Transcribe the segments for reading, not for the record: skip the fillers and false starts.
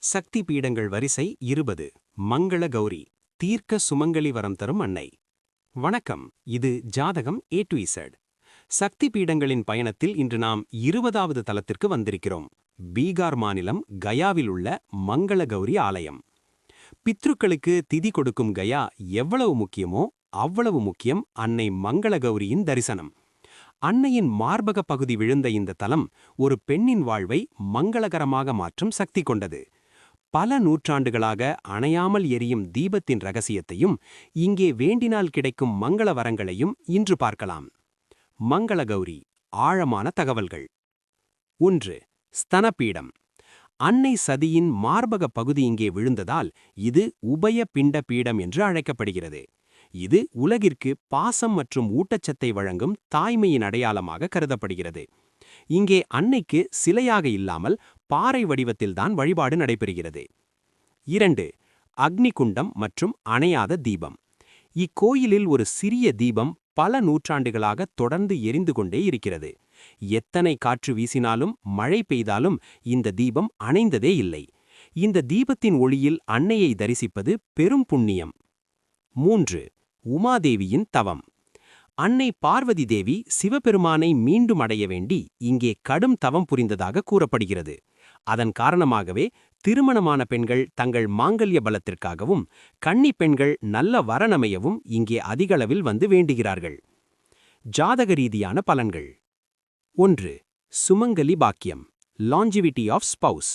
சக்தி பீடங்கள் வரிசை 20. மங்கள கௌரி, தீர்க்க சுமங்கலி வரம் தரும் அன்னை. வணக்கம், இது ஜாதகம் A to Z. சக்தி பீடங்களின் பயணத்தில் இன்று நாம் 20வது தலத்திற்கு வந்திருக்கிறோம். பீகார் மாநிலம் கயாவில் உள்ள மங்கள கௌரி ஆலயம். பித்ருக்களுக்கு திதி கொடுக்கும் கயா எவ்வளவு முக்கியமோ அவ்வளவு முக்கியம் அன்னை மங்கள கௌரியின் தரிசனம். அன்னையின் மார்பக பகுதி விழுந்த இந்த தலம் ஒரு பெண்ணின் வாழ்வை மங்களகரமாக மாற்றும் சக்தி கொண்டது. பல நூற்றாண்டுகளாக அணையாமல் எரியும் தீபத்தின் ரகசியத்தையும் இங்கே வேண்டினால் கிடைக்கும் மங்கள வரங்களையும் இன்று பார்க்கலாம். மங்கள கௌரி, ஆழமான தகவல்கள். 1. ஸ்தனபீடம். அன்னை சதியின் மார்பக பகுதி இங்கே விழுந்ததால் இது உபய பிண்ட பீடம் என்று அழைக்கப்படுகிறது. இது உலகிற்கு பாசம் மற்றும் ஊட்டச்சத்தை வழங்கும் தாய்மையின் அடையாளமாக கருதப்படுகிறது. இங்கே அன்னைக்கு சிலையாக இல்லாமல் பாறை வடிவத்தில்தான் வழிபாடு நடைபெறுகிறது. 2. அக்னிகுண்டம் மற்றும் அணையாத தீபம். இக்கோயிலில் ஒரு சிறிய தீபம் பல நூற்றாண்டுகளாக தொடர்ந்து எரிந்து கொண்டே இருக்கிறது. எத்தனை காற்று வீசினாலும் மழை பெய்தாலும் இந்த தீபம் அணைந்ததே இல்லை. இந்த தீபத்தின் ஒளியில் அன்னையை தரிசிப்பது பெரும் புண்ணியம். 3. உமாதேவியின் தவம். அன்னை பார்வதி தேவி சிவபெருமானை மீண்டும் அடைய வேண்டி இங்கே கடும் தவம் புரிந்ததாக கூறப்படுகிறது. அதன் காரணமாகவே திருமணமான பெண்கள் தங்கள் மாங்கல்ய பலத்திற்காகவும் கன்னி பெண்கள் நல்ல வரனமையவும் இங்கே அதிகளவில் வந்து வேண்டுகிறார்கள். ஜாதக ரீதியான பலன்கள். 1. சுமங்கலி பாக்கியம், லாஞ்சிவிட்டி ஆஃப் ஸ்பவுஸ்.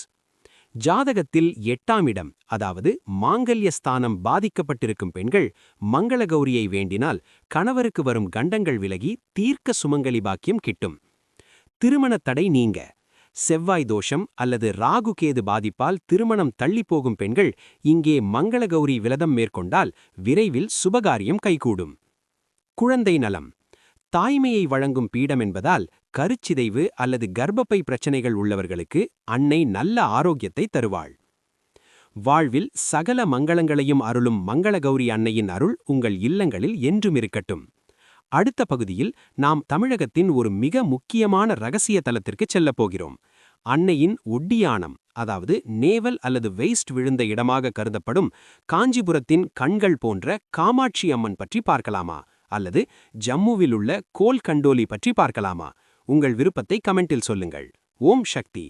ஜாதகத்தில் 8ஆம் இடம், அதாவது மாங்கல்ய ஸ்தானம் பாதிக்கப்பட்டிருக்கும் பெண்கள் மங்கள கௌரியை வேண்டினால் கணவருக்கு வரும் கண்டங்கள் விலகி தீர்க்க சுமங்கலி பாக்கியம் கிட்டும். திருமண தடை நீங்க. செவ்வாய் தோஷம் அல்லது ராகு கேது பாதிப்பால் திருமணம் தள்ளிப்போகும் பெண்கள் இங்கே மங்கள கௌரி விரதம் மேற்கொண்டால் விரைவில் சுபகாரியம் கைகூடும். குழந்தை நலம். தாய்மையை வழங்கும் பீடம் என்பதால் கருச்சிதைவு அல்லது கர்ப்பப்பை பிரச்சனைகள் உள்ளவர்களுக்கு அன்னை நல்ல ஆரோக்கியத்தை தருவாள். வாழ்வில் சகல மங்களங்களையும் அருளும் மங்கள கௌரி அன்னையின் அருள் உங்கள் இல்லங்களில் என்றும் இருக்கட்டும். அடுத்த பகுதியில் நாம் தமிழகத்தின் ஒரு மிக முக்கியமான ரகசிய தலத்திற்கு செல்லப் போகிறோம். அன்னையின் ஒட்டியானம், அதாவது நேவல் அல்லது வெய்ஸ்ட் விழுந்த இடமாக கருதப்படும் காஞ்சிபுரத்தின் கண்கள் போன்ற காமாட்சி அம்மன் பற்றி பார்க்கலாமா, அல்லது ஜம்முவில் உள்ள கோல் கண்டோலி பற்றி பார்க்கலாமா? உங்கள் விருப்பத்தை கமெண்டில் சொல்லுங்கள். ஓம் சக்தி.